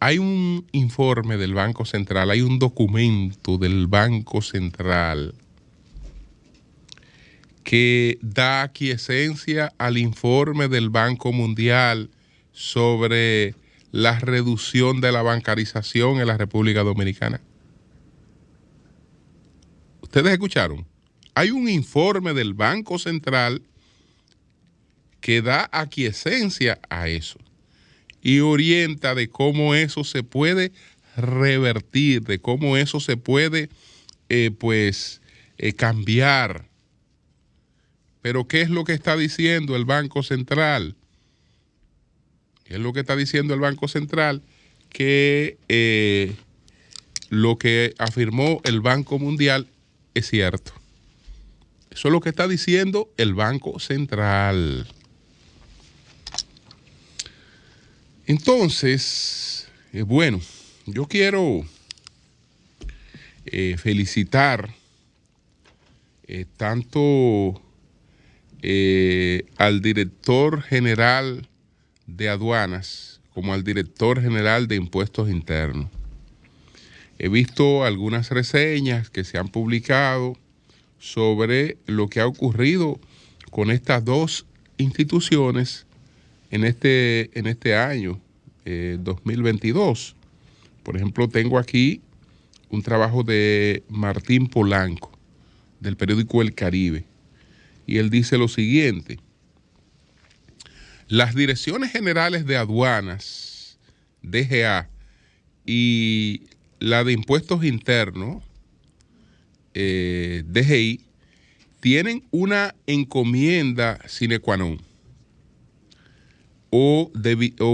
hay un informe del Banco Central, hay un documento del Banco Central que da aquiescencia al informe del Banco Mundial sobre la reducción de la bancarización en la República Dominicana. ¿Ustedes escucharon? Hay un informe del Banco Central que da aquiescencia a eso y orienta de cómo eso se puede revertir, de cómo eso se puede cambiar. Pero ¿qué es lo que está diciendo el Banco Central? ¿Qué es lo que está diciendo el Banco Central? Que lo que afirmó el Banco Mundial es cierto. Eso es lo que está diciendo el Banco Central. Entonces, bueno, yo quiero felicitar tanto al director general de aduanas como al director general de impuestos internos. He visto algunas reseñas que se han publicado sobre lo que ha ocurrido con estas dos instituciones en este año 2022. Por ejemplo, tengo aquí un trabajo de Martín Polanco, del periódico El Caribe, y él dice lo siguiente: las direcciones generales de aduanas, DGA, y la de impuestos internos, DGI, tienen una encomienda sine qua non o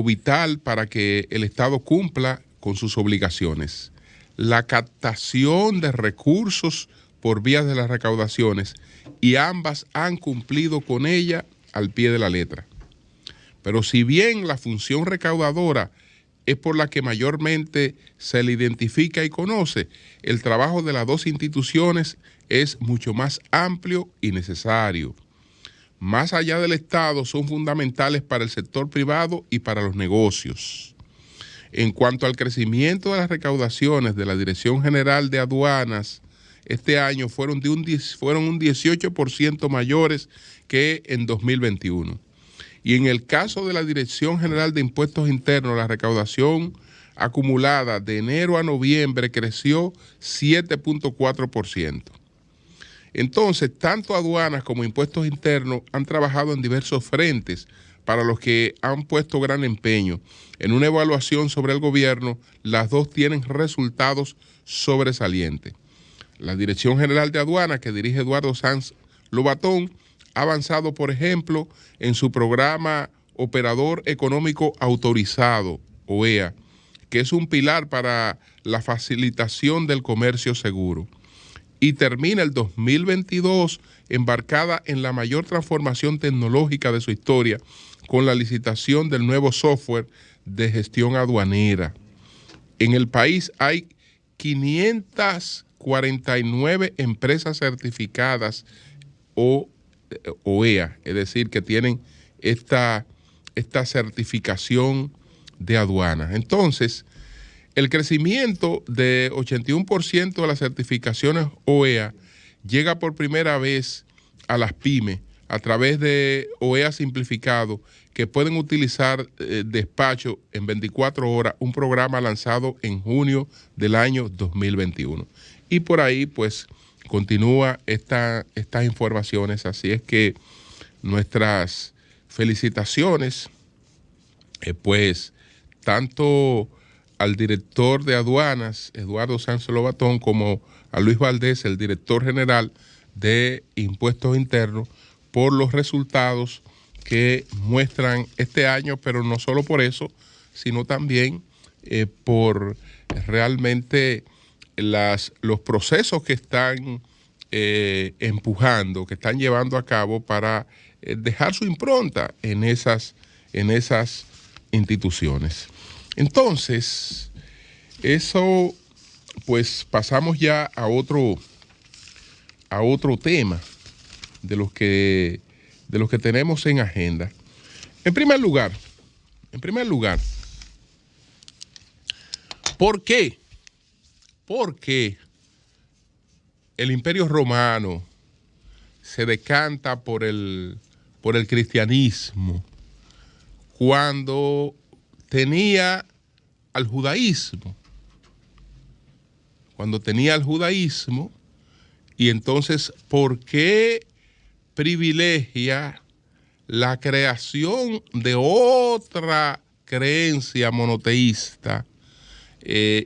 vital para que el Estado cumpla con sus obligaciones: la captación de recursos por vía de las recaudaciones, y ambas han cumplido con ella al pie de la letra. Pero si bien la función recaudadora es por la que mayormente se le identifica y conoce, el trabajo de las dos instituciones es mucho más amplio y necesario. Más allá del Estado, son fundamentales para el sector privado y para los negocios. En cuanto al crecimiento de las recaudaciones de la Dirección General de Aduanas, este año fueron un 18% mayores que en 2021. Y en el caso de la Dirección General de Impuestos Internos, la recaudación acumulada de enero a noviembre creció 7.4%. Entonces, tanto aduanas como impuestos internos han trabajado en diversos frentes para los que han puesto gran empeño. En una evaluación sobre el gobierno, las dos tienen resultados sobresalientes. La Dirección General de Aduanas, que dirige Eduardo Sanz Lobatón, ha avanzado, por ejemplo, en su programa Operador Económico Autorizado, OEA, que es un pilar para la facilitación del comercio seguro. Y termina el 2022 embarcada en la mayor transformación tecnológica de su historia, con la licitación del nuevo software de gestión aduanera. En el país hay 549 empresas certificadas OEA, es decir, que tienen esta certificación de aduana. Entonces, el crecimiento de 81% de las certificaciones OEA llega por primera vez a las pymes a través de OEA Simplificado, que pueden utilizar despacho en 24 horas, un programa lanzado en junio del año 2021. Y por ahí, pues, continúa estas informaciones. Así es que nuestras felicitaciones, pues, tanto al director de aduanas, Eduardo Sanz Lobatón, como a Luis Valdés, el director general de impuestos internos, por los resultados que muestran este año, pero no solo por eso, sino también por realmente los procesos que están empujando, que están llevando a cabo para dejar su impronta en esas instituciones. Entonces, eso, pues pasamos ya a otro tema de los que tenemos en agenda. En primer lugar, ¿Por qué? Porque el Imperio Romano se decanta por el cristianismo cuando tenía al judaísmo. Y entonces, ¿por qué privilegia la creación de otra creencia monoteísta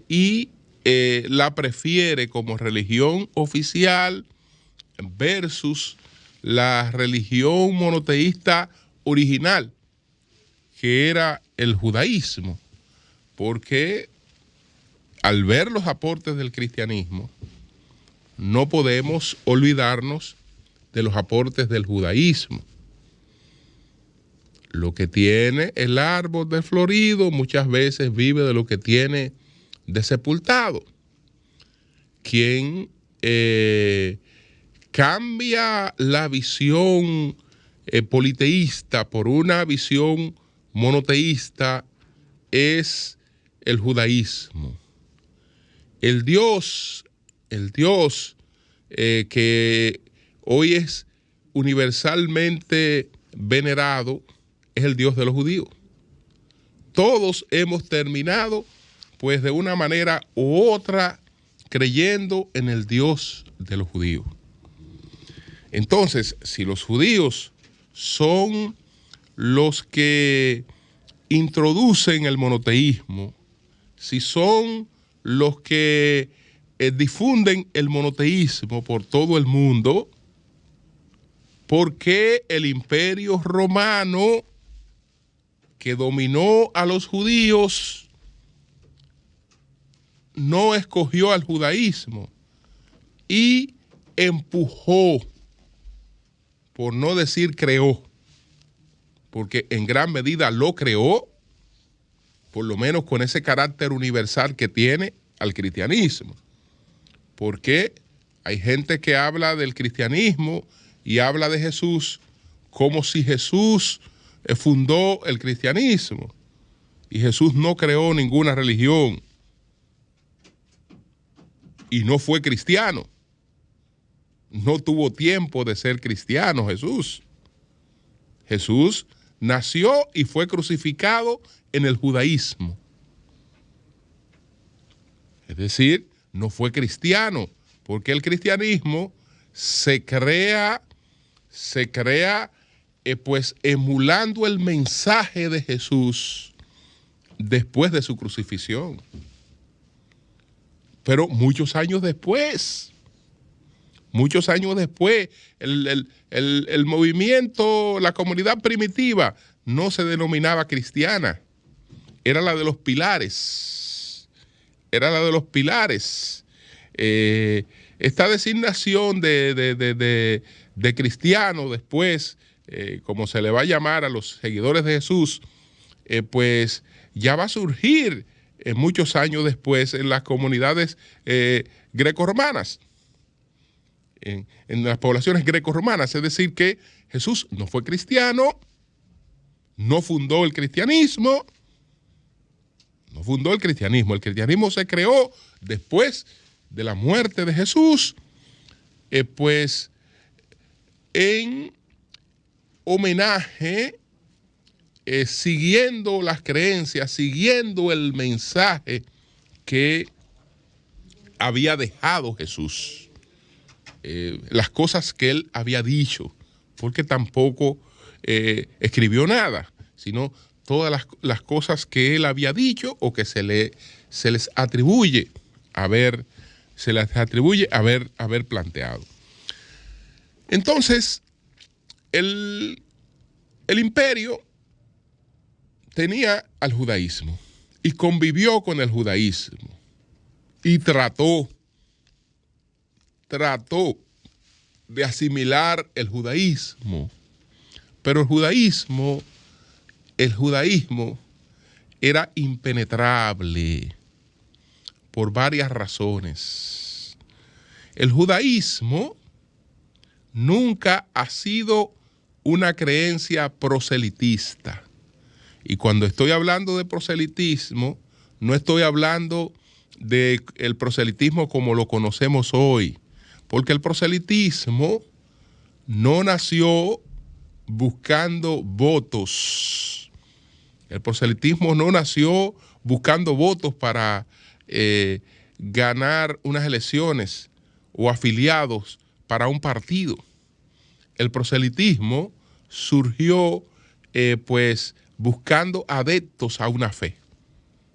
y la prefiere como religión oficial versus la religión monoteísta original, que era el judaísmo? Porque al ver los aportes del cristianismo, no podemos olvidarnos de los aportes del judaísmo. Lo que tiene el árbol de florido muchas veces vive de lo que tiene de sepultado. Quien cambia la visión politeísta por una visión monoteísta es el judaísmo. El Dios que hoy es universalmente venerado es el Dios de los judíos. Todos hemos terminado, pues de una manera u otra, creyendo en el Dios de los judíos. Entonces, si los judíos son los que introducen el monoteísmo, si son los que difunden el monoteísmo por todo el mundo, ¿por qué el Imperio Romano, que dominó a los judíos, no escogió al judaísmo y empujó, por no decir creó, porque en gran medida lo creó, por lo menos con ese carácter universal que tiene, al cristianismo? Porque hay gente que habla del cristianismo y habla de Jesús como si Jesús fundó el cristianismo, y Jesús no creó ninguna religión y no fue cristiano. No tuvo tiempo de ser cristiano Jesús. Jesús nació y fue crucificado en el judaísmo. Es decir, no fue cristiano, porque el cristianismo se crea pues emulando el mensaje de Jesús después de su crucifixión. Pero muchos años después, el movimiento, la comunidad primitiva no se denominaba cristiana, era la de los pilares. Esta designación de cristiano después, como se le va a llamar a los seguidores de Jesús, pues ya va a surgir muchos años después en las comunidades grecorromanas, en las poblaciones grecorromanas. Es decir, que Jesús no fue cristiano, no fundó el cristianismo. El cristianismo se creó después de la muerte de Jesús, pues en homenaje, siguiendo las creencias, siguiendo el mensaje que había dejado Jesús, las cosas que él había dicho, porque tampoco escribió nada, sino todas las cosas que él había dicho o que se les atribuye haber planteado. Entonces, el imperio tenía al judaísmo y convivió con el judaísmo y trató de asimilar el judaísmo, pero el judaísmo era impenetrable por varias razones. El judaísmo nunca ha sido una creencia proselitista. Y cuando estoy hablando de proselitismo, no estoy hablando del proselitismo como lo conocemos hoy, porque el proselitismo no nació buscando votos. El proselitismo no nació buscando votos para ganar unas elecciones o afiliados para un partido. El proselitismo surgió pues buscando adeptos a una fe.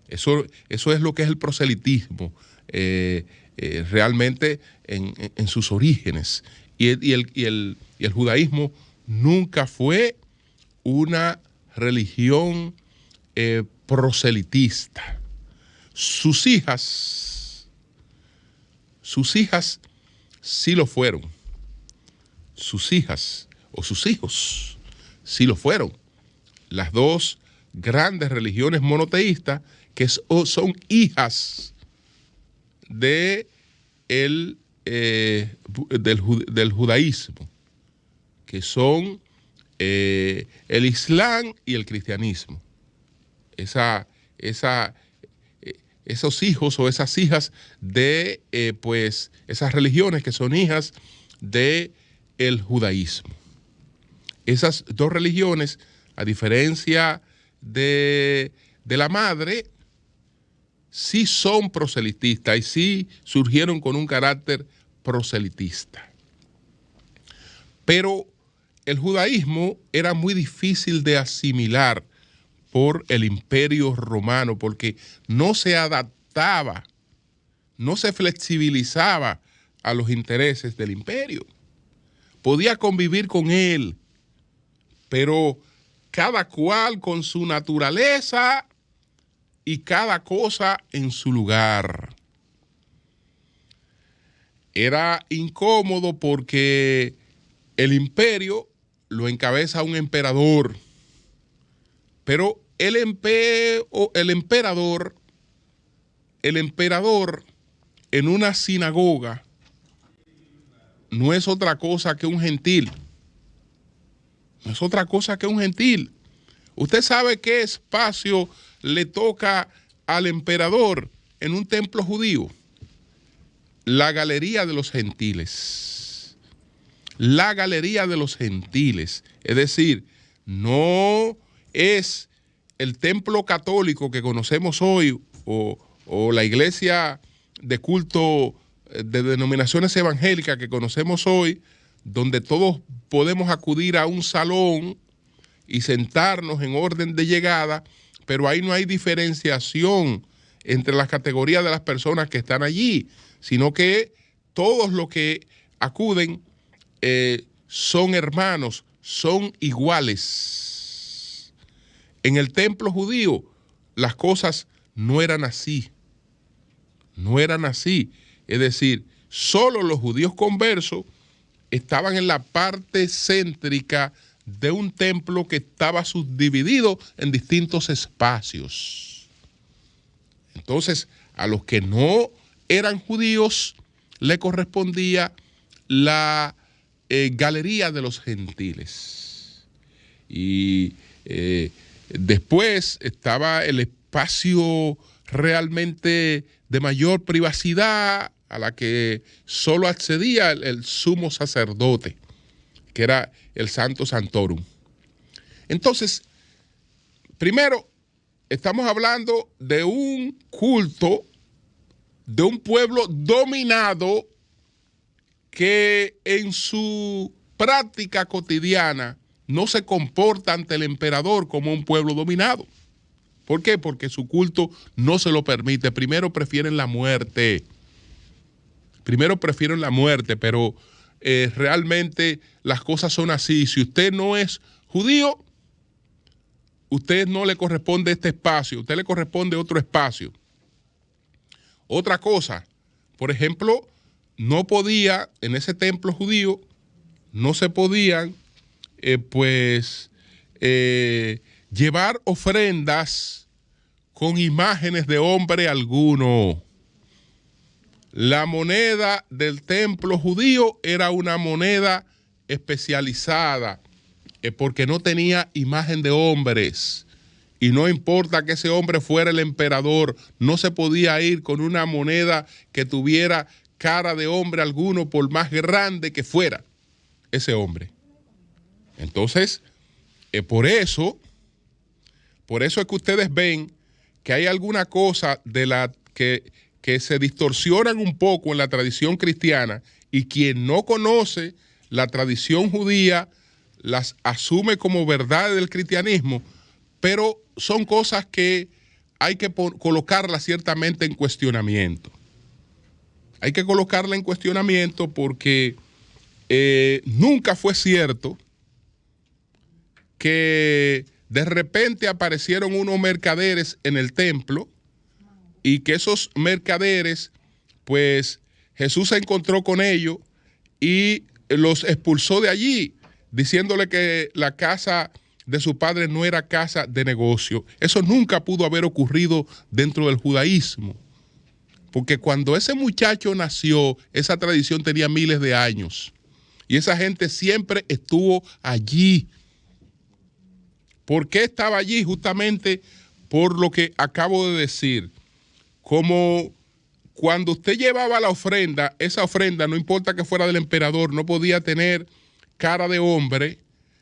Eso es lo que es el proselitismo realmente en sus orígenes. Y el judaísmo nunca fue una religión proselitista. Sus hijas sí lo fueron. Sus hijas o sus hijos sí lo fueron. Las dos grandes religiones monoteístas que son hijas del judaísmo, que son el Islam y el cristianismo. Esos hijos o esas hijas de pues esas religiones que son hijas del judaísmo. Esas dos religiones, a diferencia de la madre, sí son proselitistas y sí surgieron con un carácter proselitista. Pero el judaísmo era muy difícil de asimilar por el Imperio Romano, porque no se adaptaba, no se flexibilizaba a los intereses del imperio. Podía convivir con él, pero cada cual con su naturaleza y cada cosa en su lugar. Era incómodo porque el imperio lo encabeza un emperador, pero el emperador en una sinagoga no es otra cosa que un gentil. No es otra cosa que un gentil. ¿Usted sabe qué espacio le toca al emperador en un templo judío? La galería de los gentiles. La galería de los gentiles. Es decir, no es el templo católico que conocemos hoy o la iglesia de culto de denominaciones evangélicas que conocemos hoy, donde todos podemos acudir a un salón y sentarnos en orden de llegada, pero ahí no hay diferenciación entre las categorías de las personas que están allí, sino que todos los que acuden son hermanos, son iguales. En el templo judío las cosas no eran así. No eran así. Es decir, solo los judíos conversos estaban en la parte céntrica de un templo que estaba subdividido en distintos espacios. Entonces, a los que no eran judíos le correspondía la galería de los gentiles. Y después estaba el espacio realmente de mayor privacidad a la que solo accedía el sumo sacerdote, que era el Santo Santorum. Entonces, primero, estamos hablando de un culto de un pueblo dominado que en su práctica cotidiana no se comporta ante el emperador como un pueblo dominado. ¿Por qué? Porque su culto no se lo permite. Primero prefieren la muerte. Pero realmente las cosas son así. Si usted no es judío, usted no le corresponde este espacio, usted le corresponde otro espacio. Otra cosa, por ejemplo, no podía, en ese templo judío, no se podían, llevar ofrendas con imágenes de hombre alguno. La moneda del templo judío era una moneda especializada porque no tenía imagen de hombres. y no importa que ese hombre fuera el emperador, no se podía ir con una moneda que tuviera cara de hombre alguno, por más grande que fuera ese hombre. Entonces, por eso es que ustedes ven que hay alguna cosa de la que se distorsionan un poco en la tradición cristiana, y quien no conoce la tradición judía las asume como verdades del cristianismo, pero son cosas que hay que colocarlas ciertamente en cuestionamiento. Hay que colocarla en cuestionamiento porque nunca fue cierto que de repente aparecieron unos mercaderes en el templo y que esos mercaderes, pues Jesús se encontró con ellos y los expulsó de allí, diciéndole que la casa de su padre no era casa de negocio. Eso nunca pudo haber ocurrido dentro del judaísmo, porque cuando ese muchacho nació, esa tradición tenía miles de años y esa gente siempre estuvo allí. ¿Por qué estaba allí? Justamente por lo que acabo de decir. Como cuando usted llevaba la ofrenda, esa ofrenda, no importa que fuera del emperador, no podía tener cara de hombre.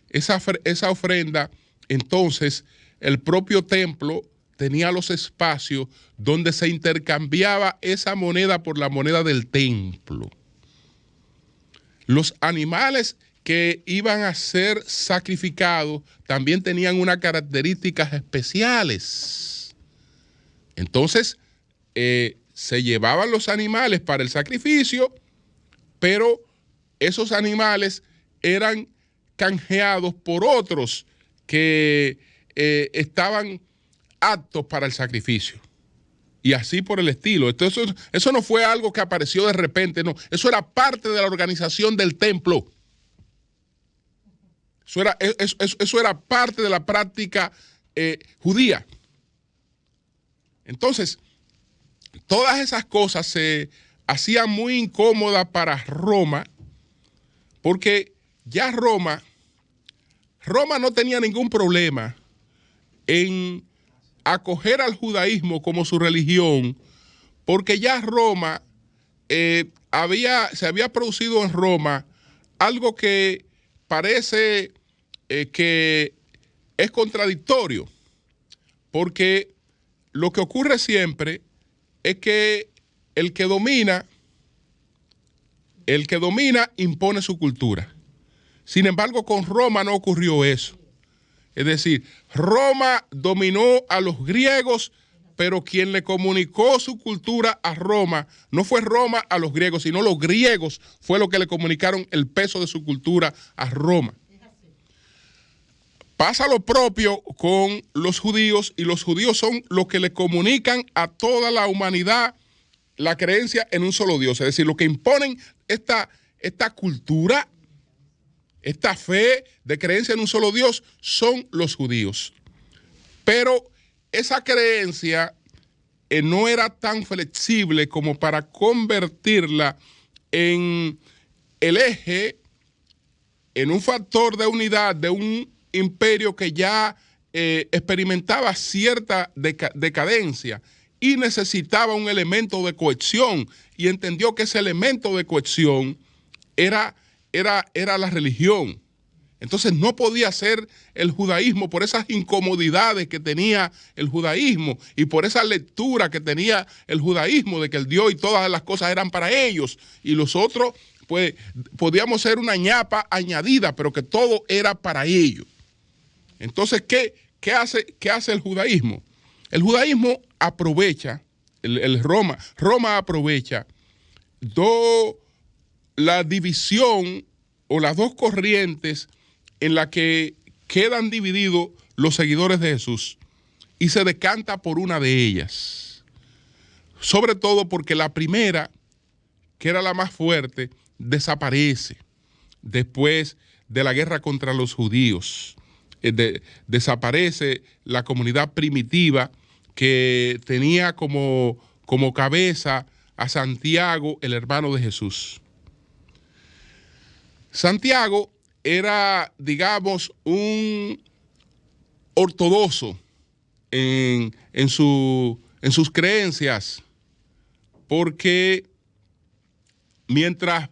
Esa ofrenda, entonces, el propio templo tenía los espacios donde se intercambiaba esa moneda por la moneda del templo. Los animales que iban a ser sacrificados también tenían unas características especiales. Entonces, se llevaban los animales para el sacrificio, pero esos animales eran canjeados por otros que estaban aptos para el sacrificio. Y así por el estilo. Entonces, eso no fue algo que apareció de repente, no. Eso era parte de la organización del templo. Eso era parte de la práctica judía. Entonces, todas esas cosas se hacían muy incómodas para Roma, porque ya Roma no tenía ningún problema en acoger al judaísmo como su religión, porque ya Roma se había producido en Roma algo que parece que es contradictorio, porque lo que ocurre siempre es que el que domina impone su cultura. Sin embargo, con Roma no ocurrió eso. Es decir, Roma dominó a los griegos, pero quien le comunicó su cultura a Roma no fue Roma a los griegos, sino los griegos fue lo que le comunicaron el peso de su cultura a Roma. Pasa lo propio con los judíos, y los judíos son los que le comunican a toda la humanidad la creencia en un solo Dios. Es decir, los que imponen esta cultura, esta fe de creencia en un solo Dios, son los judíos. Pero esa creencia no era tan flexible como para convertirla en el eje, en un factor de unidad de un imperio que ya experimentaba cierta decadencia y necesitaba un elemento de cohesión, y entendió que ese elemento de cohesión era la religión. Entonces no podía ser el judaísmo, por esas incomodidades que tenía el judaísmo y por esa lectura que tenía el judaísmo de que el Dios y todas las cosas eran para ellos, y los otros, pues, podíamos ser una ñapa añadida, pero que todo era para ellos. Entonces, ¿qué hace el judaísmo? El judaísmo aprovecha, Roma aprovecha la división o las dos corrientes en las que quedan divididos los seguidores de Jesús, y se decanta por una de ellas. Sobre todo porque la primera, que era la más fuerte, desaparece después de la guerra contra los judíos. Desaparece la comunidad primitiva que tenía como cabeza a Santiago, el hermano de Jesús. Santiago era, digamos, un ortodoxo en sus creencias, porque mientras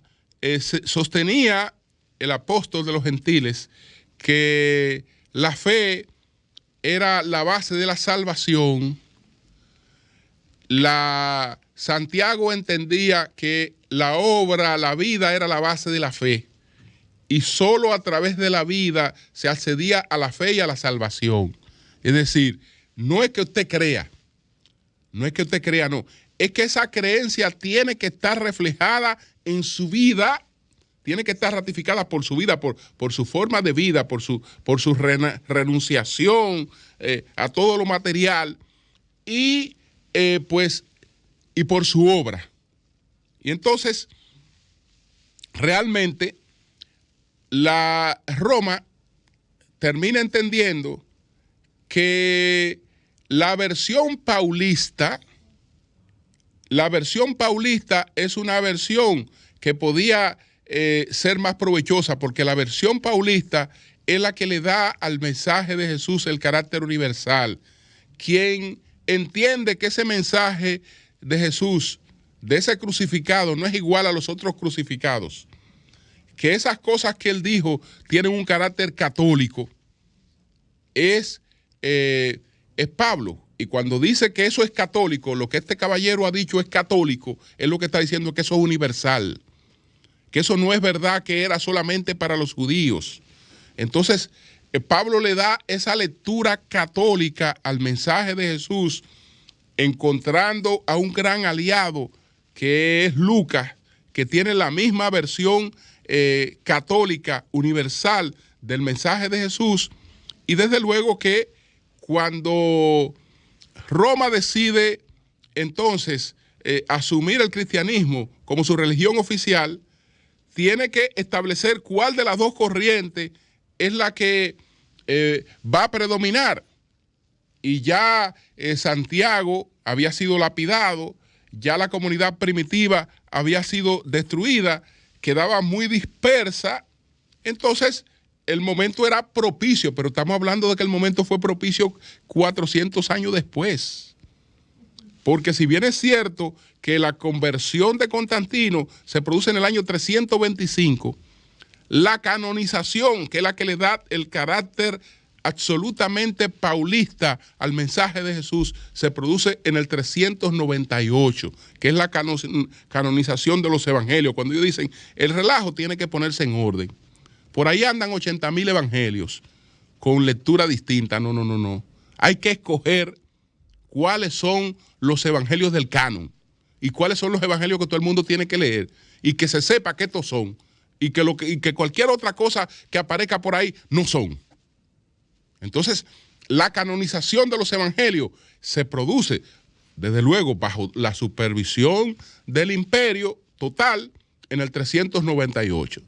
sostenía el apóstol de los gentiles que la fe era la base de la salvación, Santiago entendía que la obra, la vida era la base de la fe, y solo a través de la vida se accedía a la fe y a la salvación. Es decir, no es que usted crea, no, es que esa creencia tiene que estar reflejada en su vida, tiene que estar ratificada por su vida, por su forma de vida, por su renunciación a todo lo material y por su obra. Y entonces, realmente, la Roma termina entendiendo que la versión paulista es una versión que podía ser más provechosa, porque la versión paulista es la que le da al mensaje de Jesús el carácter universal. Quien entiende que ese mensaje de Jesús, de ese crucificado, no es igual a los otros crucificados, que esas cosas que él dijo tienen un carácter católico, es Pablo. Y cuando dice que eso es católico, lo que este caballero ha dicho es católico, es lo que está diciendo que eso es universal, que eso no es verdad que era solamente para los judíos. Entonces, Pablo le da esa lectura católica al mensaje de Jesús, encontrando a un gran aliado que es Lucas, que tiene la misma versión católica universal del mensaje de Jesús. Y desde luego que cuando Roma decide entonces asumir el cristianismo como su religión oficial, tiene que establecer cuál de las dos corrientes es la que va a predominar. Y ya Santiago había sido lapidado, ya la comunidad primitiva había sido destruida, quedaba muy dispersa. Entonces el momento era propicio, pero estamos hablando de que el momento fue propicio 400 años después. Porque si bien es cierto que la conversión de Constantino se produce en el año 325, la canonización, que es la que le da el carácter absolutamente paulista al mensaje de Jesús, se produce en el 398, que es la canonización de los evangelios. Cuando ellos dicen, el relajo tiene que ponerse en orden. Por ahí andan 80,000 evangelios con lectura distinta. No. Hay que escoger cuáles son los evangelios del canon y cuáles son los evangelios que todo el mundo tiene que leer y que se sepa que estos son y que cualquier otra cosa que aparezca por ahí no son. Entonces, la canonización de los evangelios se produce, desde luego, bajo la supervisión del imperio total en el 398.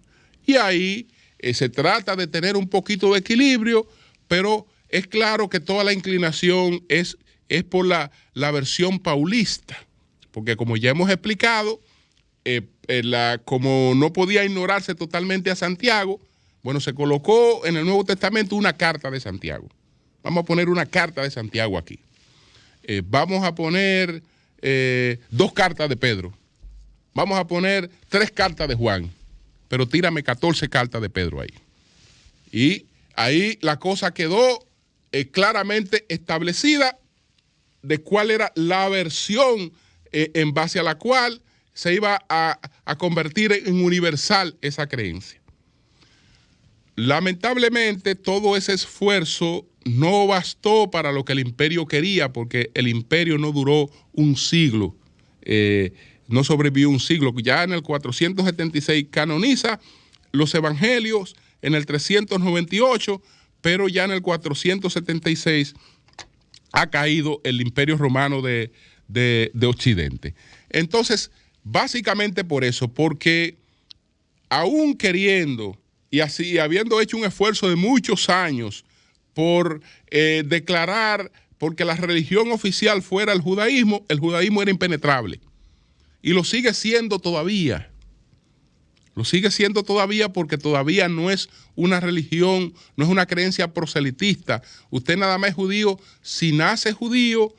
Y ahí se trata de tener un poquito de equilibrio, pero es claro que toda la inclinación es por la versión paulista, porque como ya hemos explicado, como no podía ignorarse totalmente a Santiago, bueno, se colocó en el Nuevo Testamento una carta de Santiago. Vamos a poner una carta de Santiago aquí. Vamos a poner 2 cartas de Pedro. Vamos a poner 3 cartas de Juan. Pero tírame 14 cartas de Pedro ahí. Y ahí la cosa quedó claramente establecida de cuál era la versión en base a la cual se iba a convertir en universal esa creencia. Lamentablemente, todo ese esfuerzo no bastó para lo que el imperio quería, porque el imperio no duró un siglo, no sobrevivió un siglo. Ya en el 476 canoniza los evangelios, en el 398, pero ya en el 476 ha caído el imperio romano de Occidente. Entonces, básicamente por eso, porque aún queriendo y así habiendo hecho un esfuerzo de muchos años por declarar, porque la religión oficial fuera el judaísmo era impenetrable y lo sigue siendo todavía. Lo sigue siendo todavía porque todavía no es una religión, no es una creencia proselitista. Usted nada más es judío si nace judío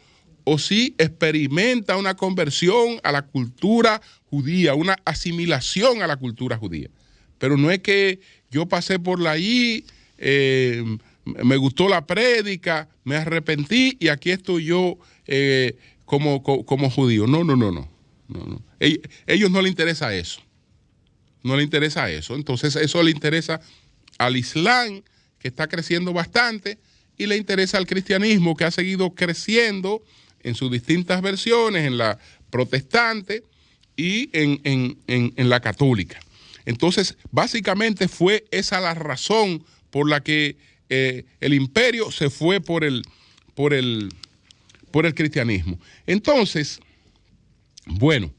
o si experimenta una conversión a la cultura judía, una asimilación a la cultura judía. Pero no es que yo pasé por allí, me gustó la prédica, me arrepentí y aquí estoy yo como judío. No. Ellos no les interesa eso. No le interesa eso. Entonces eso le interesa al Islam, que está creciendo bastante, y le interesa al cristianismo, que ha seguido creciendo en sus distintas versiones, en la protestante y en la católica. Entonces, básicamente fue esa la razón por la que el imperio se fue por el cristianismo. Entonces, bueno.